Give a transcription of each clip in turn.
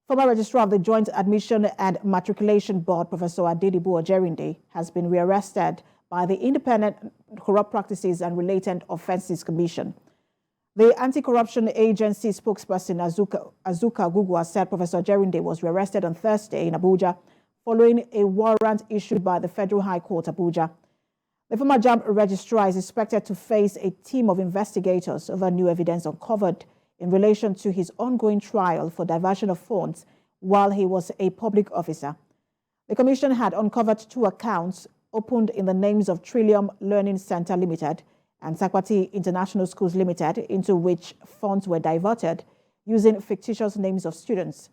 Former Registrar of the Joint Admission and Matriculation Board, Professor Adedibu Ojerinde, has been rearrested by the Independent Corrupt Practices and Related Offences Commission. The anti-corruption agency spokesperson Azuka Gugwa said Professor Ojerinde was rearrested on Thursday in Abuja following a warrant issued by the Federal High Court, Abuja. The former JAMB Registrar is expected to face a team of investigators over new evidence uncovered in relation to his ongoing trial for diversion of funds while he was a public officer. The commission had uncovered 2 accounts opened in the names of Trillium Learning Center Limited and Sakwati International Schools Limited, into which funds were diverted using fictitious names of students.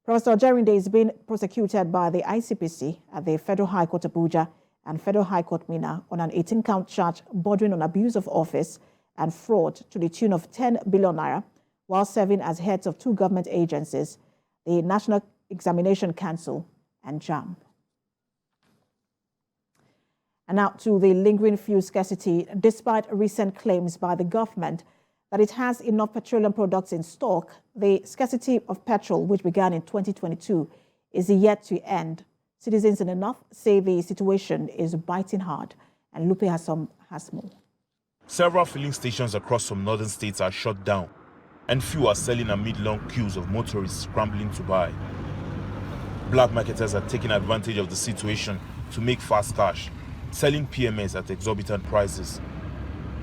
Professor Ojerinde is being prosecuted by the ICPC at the Federal High Court Abuja and Federal High Court Minna on an 18-count charge bordering on abuse of office and fraud to the tune of 10 billion naira, while serving as heads of 2 government agencies, the National Examination Council and JAMB. And now to the lingering fuel scarcity. Despite recent claims by the government that it has enough petroleum products in stock, the scarcity of petrol, which began in 2022, is yet to end. Citizens in the north say the situation is biting hard, and Lupe has more. Several filling stations across some northern states are shut down, and few are selling amid long queues of motorists scrambling to buy. Black marketers are taking advantage of the situation to make fast cash, selling PMS at exorbitant prices.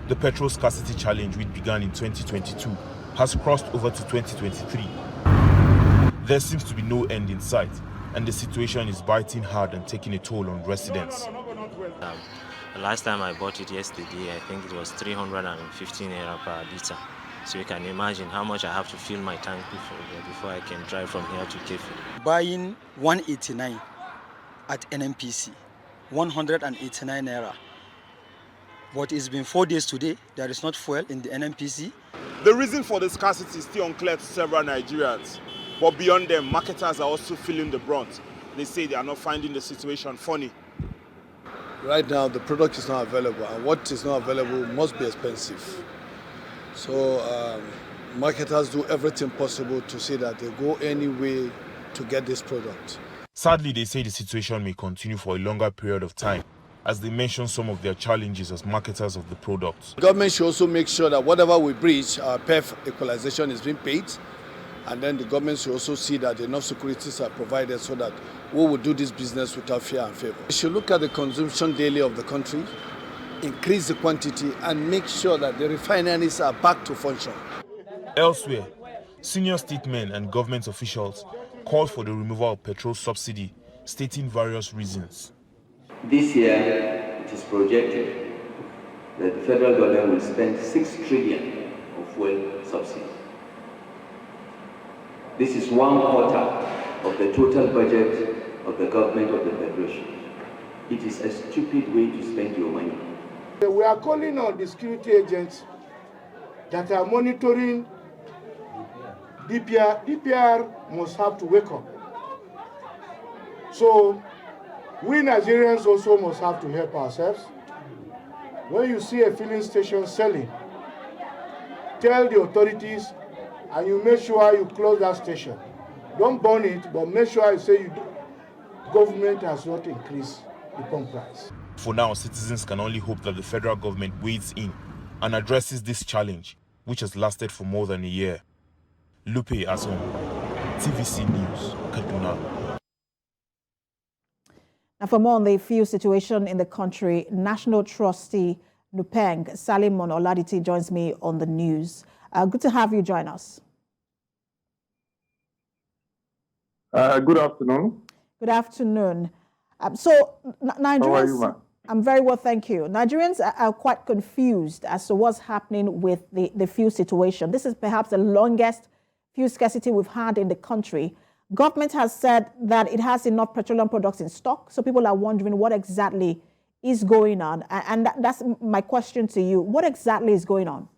The petrol scarcity challenge, which began in 2022, has crossed over to 2023. There seems to be no end in sight, and the situation is biting hard and taking a toll on residents. The last time I bought it yesterday, I think it was 315 naira per litre. So you can imagine how much I have to fill my tank before I can drive from here to Kefi. Buying 189 at NMPC, 189 naira. But it's been 4 days today, there is not fuel in the NMPC. The reason for the scarcity is still unclear to several Nigerians. But beyond them, marketers are also feeling the brunt. They say they are not finding the situation funny. Right now, the product is not available, and what is not available must be expensive. So marketers do everything possible to see that they go any way to get this product. Sadly, they say the situation may continue for a longer period of time, as they mention some of their challenges as marketers of the products. The government should also make sure that whatever we breach, our PEF equalization is being paid. And then the government should also see that enough securities are provided so that we will do this business without fear and favor. We should look at the consumption daily of the country, increase the quantity, and make sure that the refineries are back to function. Elsewhere, senior statesmen and government officials called for the removal of petrol subsidy, stating various reasons. This year, it is projected that the federal government will spend 6 trillion on fuel subsidy. This is 1/4 of the total budget of the government of the Federation. It is a stupid way to spend your money. We are calling on the security agents that are monitoring DPR. DPR must have to wake up. So we Nigerians also must have to help ourselves. When you see a filling station selling, tell the authorities and you make sure you close that station. Don't burn it, but make sure you say government has not increased the pump price. For now, citizens can only hope that the federal government wades in and addresses this challenge, which has lasted for more than a year. Lupe Azon, TVC News, Kaduna. Now, for more on the fuel situation in the country, National Trustee Nupeng Salimon Oladiti joins me on the news. Good to have you join us. Good afternoon. Good afternoon. So, Nigerians, how are you, ma'am? I'm very well, thank you. Nigerians are quite confused as to what's happening with the fuel situation. This is perhaps the longest fuel scarcity we've had in the country. Government has said that it has enough petroleum products in stock, so people are wondering what exactly is going on. And that's my question to you. What exactly is going on?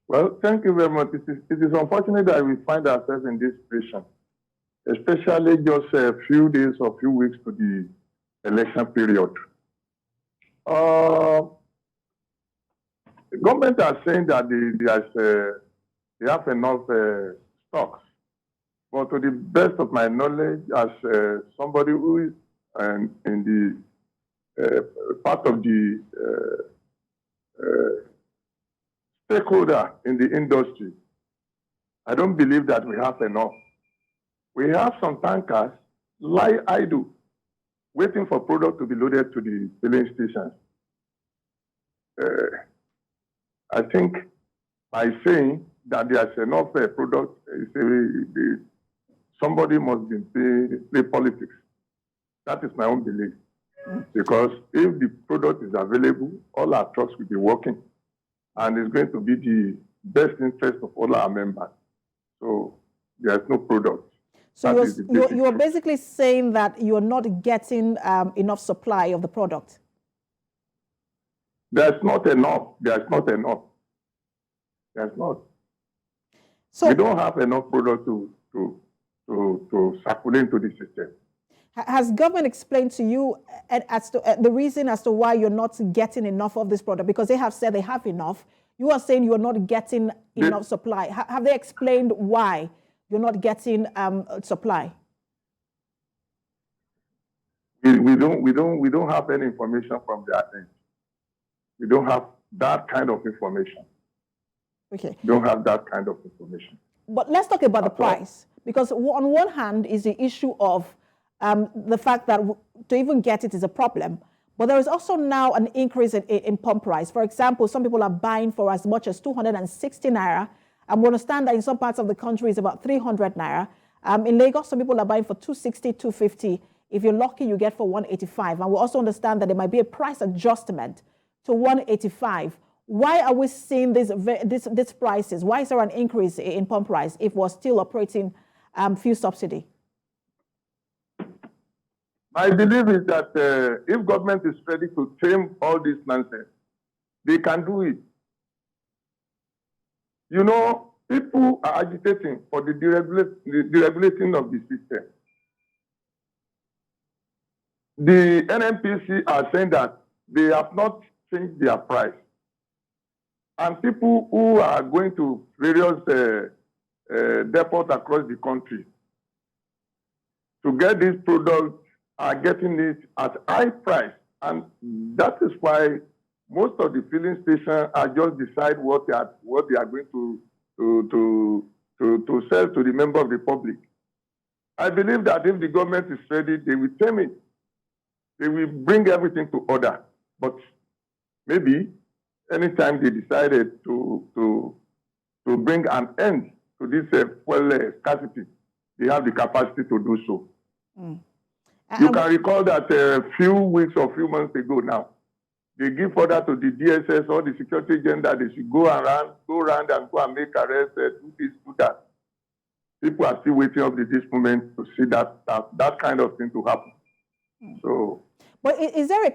Well, thank you very much. It is unfortunate that we find ourselves in this situation, especially just a few days or few weeks to the election period. The government are saying that they have enough stocks. to the best of my knowledge, as somebody who is in the part of the stakeholder in the industry, I don't believe that we have enough. We have some tankers lie idle, waiting for product to be loaded to the filling stations. I think by saying that there's enough product, somebody must be play politics. That is my own belief. Because if the product is available, all our trucks will be working, and it's going to be the best interest of all our members. So there's no product. So you're basically saying that you're not getting enough supply of the product. There's not enough. There's not enough. There's not. So we don't have enough product to circulate into the system. Has government explained to you as to the reason as to why you're not getting enough of this product? Because they have said they have enough. You are saying you are not getting enough supply. Have they explained why you're not getting supply? We don't have any information from their end. We don't have that kind of information. Okay. We don't have that kind of information. But let's talk about the price, because on one hand is the issue of the fact that to even get it is a problem. But there is also now an increase in pump price. For example, some people are buying for as much as 260 naira. And we understand that in some parts of the country it's about 300 naira. In Lagos, some people are buying for 260, 250. If you're lucky, you get for 185. And we also understand that there might be a price adjustment to 185. Why are we seeing these prices? Why is there an increase in pump price if we're still operating fuel subsidy? My belief is that if government is ready to tame all this nonsense, they can do it. You know, people are agitating for the deregulating of the system. The NNPC are saying that they have not changed their price. And people who are going to various depots across the country to get this product are getting it at high price. And that is why most of the filling stations are just decide what they are going to sell to the member of the public. I believe that if the government is ready, they will tame it. They will bring everything to order. But maybe anytime they decided to bring an end to this scarcity, they have the capacity to do so. You can recall that a few weeks or few months ago now, they give order to the DSS or the security agent that they should go around and go and make arrests, do this, do that. People are still waiting up to this moment to see that kind of thing to happen. So, but is there a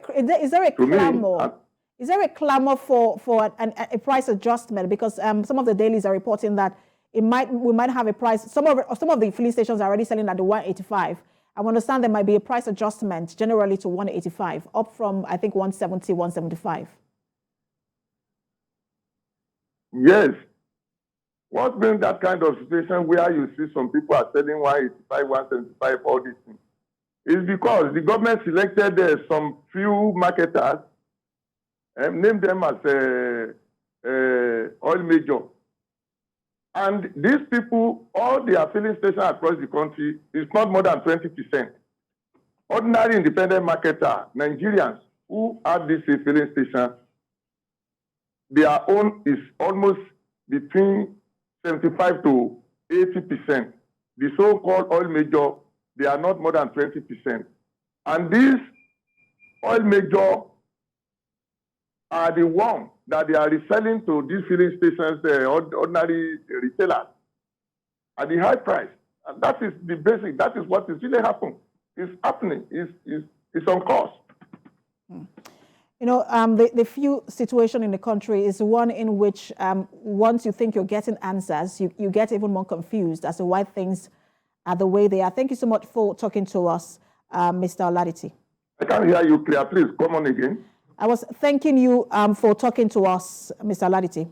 clamor? Is there a clamor for a price adjustment? Because some of the dailies are reporting that we might have a price. Some of the filling stations are already selling at the 185. I understand there might be a price adjustment generally to 185, up from, I think, 170, 175. Yes. What brings that kind of situation where you see some people are selling 185, 175, all these things? Is because the government selected some few marketers and named them as oil major. And these people, all their filling stations across the country is not more than 20%. Ordinary independent marketer, Nigerians who have this filling station, their own is almost between 75 to 80%. The so-called oil major, they are not more than 20%. And these oil major are the ones that they are reselling to these filling stations, ordinary retailers, at the high price. And that is the basic, that is what is really happening. It's happening, it's on cost. You know, the few situation in the country is one in which once you think you're getting answers, you get even more confused as to why things are the way they are. Thank you so much for talking to us, Mr. Oladiti. I can't hear you clear. Please come on again. I was thanking you for talking to us, Mr. Oladiti.